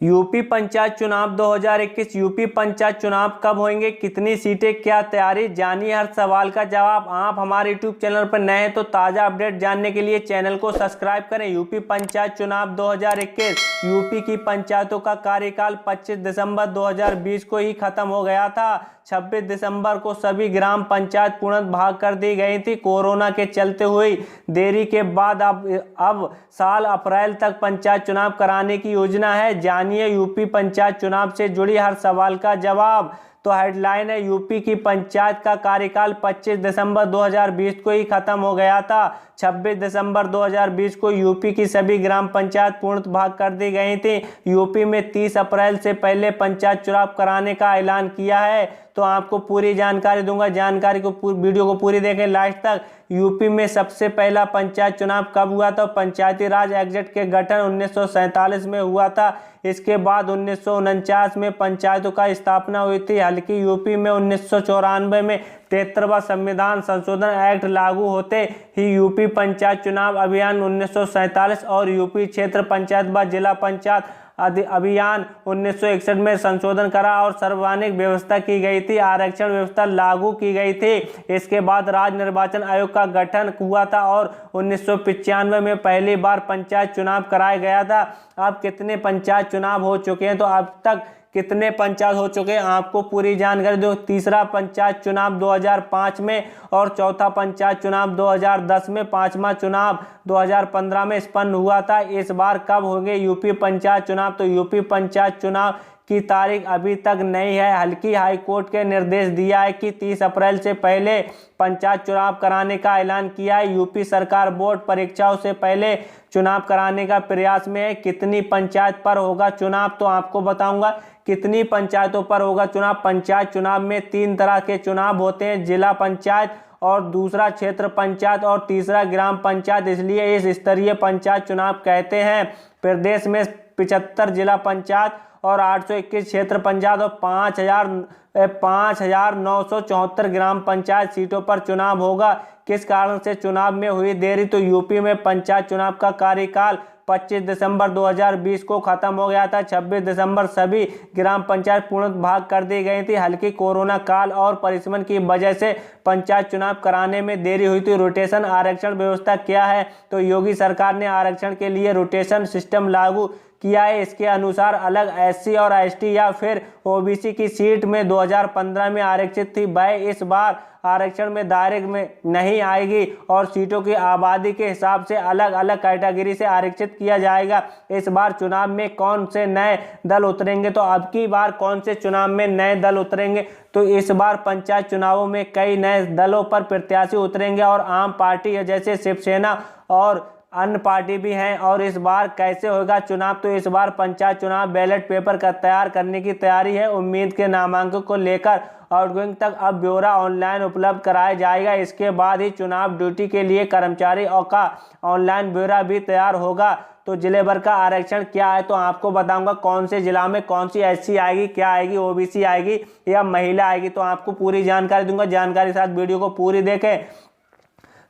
UP panchayat चुनाव 2021 UP panchayat चुनाव कब होंगे, कितनी सीटें, क्या तैयारी, जानिए हर सवाल का जवाब। आप हमारे यूट्यूब चैनल पर नए हैं तो ताज़ा अपडेट जानने के लिए चैनल को सब्सक्राइब करें। यूपी पंचायत चुनाव 2021 यूपी की पंचायतों का कार्यकाल 25 दिसंबर 2020 को ही खत्म हो गया था। 26 दिसंबर को सभी ग्राम पंचायत पूर्णतः भाग कर दी गई थी। कोरोना के चलते हुई देरी के बाद अब साल अप्रैल तक पंचायत चुनाव कराने की योजना है। जानिए यूपी पंचायत चुनाव से जुड़ी हर सवाल का जवाब। तो हेडलाइन है, यूपी की पंचायत का कार्यकाल 25 दिसंबर 2020 को ही खत्म हो गया था। 26 दिसंबर 2020 को यूपी की सभी ग्राम पंचायत पूर्णतः भाग कर दी गई थी। यूपी में 30 अप्रैल से पहले पंचायत चुनाव कराने का ऐलान किया है। तो आपको पूरी जानकारी दूंगा, जानकारी को वीडियो को पूरी देखें लास्ट तक। यूपी में सबसे पहला पंचायत चुनाव कब हुआ था? पंचायती राज एक्ट के गठन 1947 में हुआ था। इसके बाद 1949 में पंचायतों का स्थापना हुई थी। हालांकि यूपी में 1994 में 73वां संविधान संशोधन एक्ट लागू होते ही यूपी पंचायत चुनाव अभियान 1947 और यूपी क्षेत्र पंचायत व जिला पंचायत अभियान 1961 में संशोधन करा और सर्वाधिक व्यवस्था की गई थी। आरक्षण व्यवस्था लागू की गई थी। इसके बाद राज्य निर्वाचन आयोग का गठन हुआ था और 1995 में पहली बार पंचायत चुनाव कराया गया था। अब कितने पंचायत चुनाव हो चुके हैं, तो अब तक कितने पंचायत हो चुके हैं आपको पूरी जानकारी दो। तीसरा पंचायत चुनाव 2005 में और चौथा पंचायत चुनाव 2010 में, पांचवा चुनाव 2015 में संपन्न हुआ था। इस बार कब होंगे यूपी पंचायत चुनाव? तो यूपी पंचायत चुनाव की तारीख अभी तक नहीं है। हल्की हाईकोर्ट के निर्देश दिया है कि 30 अप्रैल से पहले पंचायत चुनाव कराने का ऐलान किया है। यूपी सरकार बोर्ड परीक्षाओं से पहले चुनाव कराने का प्रयास में है। कितनी पंचायत पर होगा चुनाव, तो आपको बताऊंगा कितनी पंचायतों पर होगा चुनाव। पंचायत चुनाव में 3 तरह के चुनाव होते हैं, जिला पंचायत और दूसरा क्षेत्र पंचायत और तीसरा ग्राम पंचायत, इसलिए इस स्तरीय पंचायत चुनाव कहते हैं। प्रदेश में 75 जिला पंचायत और 821 क्षेत्र पंचायत और 5,974 ग्राम पंचायत सीटों पर चुनाव होगा। किस कारण से चुनाव में हुई देरी? तो यूपी में पंचायत चुनाव का कार्यकाल 25 दिसंबर 2020 को खत्म हो गया था। 26 दिसंबर सभी ग्राम पंचायत पूर्णतः भाग कर दी गई थी। हल्की कोरोना काल और परिश्रम की वजह से पंचायत चुनाव कराने में देरी हुई थी। रोटेशन आरक्षण व्यवस्था क्या है? तो योगी सरकार ने आरक्षण के लिए रोटेशन सिस्टम लागू किया है। इसके अनुसार अलग एससी और एसटी या फिर ओबीसी की सीट में 2015 में आरक्षित थी, वह इस बार आरक्षण में दायरे में नहीं आएगी और सीटों की आबादी के हिसाब से अलग अलग कैटेगरी से आरक्षित किया जाएगा। इस बार चुनाव में कौन से नए दल उतरेंगे? तो अब की बार कौन से चुनाव में नए दल उतरेंगे? तो इस बार पंचायत चुनावों में कई नए दलों पर प्रत्याशी उतरेंगे और आम पार्टी जैसे शिवसेना और अन्य पार्टी भी हैं। और इस बार कैसे होगा चुनाव? तो इस बार पंचायत चुनाव बैलेट पेपर का तैयार करने की तैयारी है। उम्मीद के नामांकन को लेकर आउटगोइंग तक अब ब्यौरा ऑनलाइन उपलब्ध कराया जाएगा। इसके बाद ही चुनाव ड्यूटी के लिए कर्मचारी और का ऑनलाइन ब्यौरा भी तैयार होगा। तो जिले भर का आरक्षण क्या है, तो आपको बताऊंगा कौन से जिला में कौन सी एससी आएगी, क्या आएगी, ओबीसी आएगी या महिला आएगी, तो आपको पूरी जानकारी दूंगा। जानकारी के साथ वीडियो को पूरी देखें।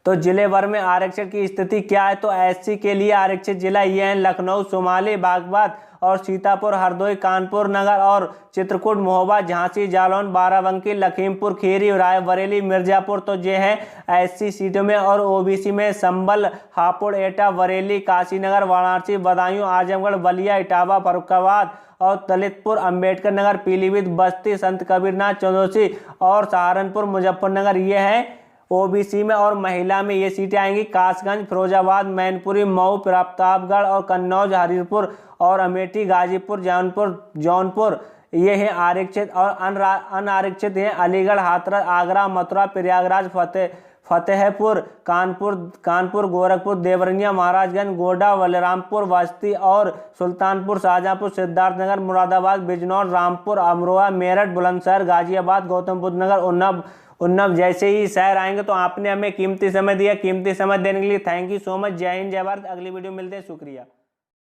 तो जिले भर में आरक्षण की स्थिति क्या है? तो एससी के लिए आरक्षित जिला ये हैं: लखनऊ, शुमाली, बागपत और सीतापुर, हरदोई, कानपुर नगर और चित्रकूट, महोबा, झांसी, जालौन, बाराबंकी, लखीमपुर खीरी, रायबरेली, मिर्जापुर। तो ये हैं एससी सीटों में। और ओबीसी में संभल, हापुड़, एटा, बरेली, काशीनगर, वाराणसी, बदायूं, आजमगढ़, बलिया, इटावा, फर्रुखाबाद और दलितपुर, अंबेडकर नगर, पीलीभीत, बस्ती, संत कबीरनाथ, चंदौसी और सहारनपुर, मुजफ्फरनगर ये हैं ओबीसी में। और महिला में ये सीटें आएंगी: कासगंज, फिरोजाबाद, मैनपुरी, मऊ, प्रतापगढ़ और कन्नौज, हरिपुर और अमेठी, गाजीपुर, जौनपुर ये हैं आरक्षित। और अनारक्षित हैं अलीगढ़, हाथरस, आगरा, मथुरा, प्रयागराज, फतेहपुर, कानपुर, गोरखपुर, देवरिया, महाराजगंज, गोड्डा, बलरामपुर, बस्ती और सुल्तानपुर, शाहजहांपुर, सिद्धार्थनगर, मुरादाबाद, बिजनौर, रामपुर, अमरोहा, मेरठ, बुलंदशहर, गाजियाबाद, गौतम बुद्ध नगर, उन्नाव जैसे ही शहर आएंगे। तो आपने हमें कीमती समय दिया। कीमती समय देने के लिए थैंक यू सो मच। जय हिंद, जय भारत। अगली वीडियो मिलते हैं। शुक्रिया।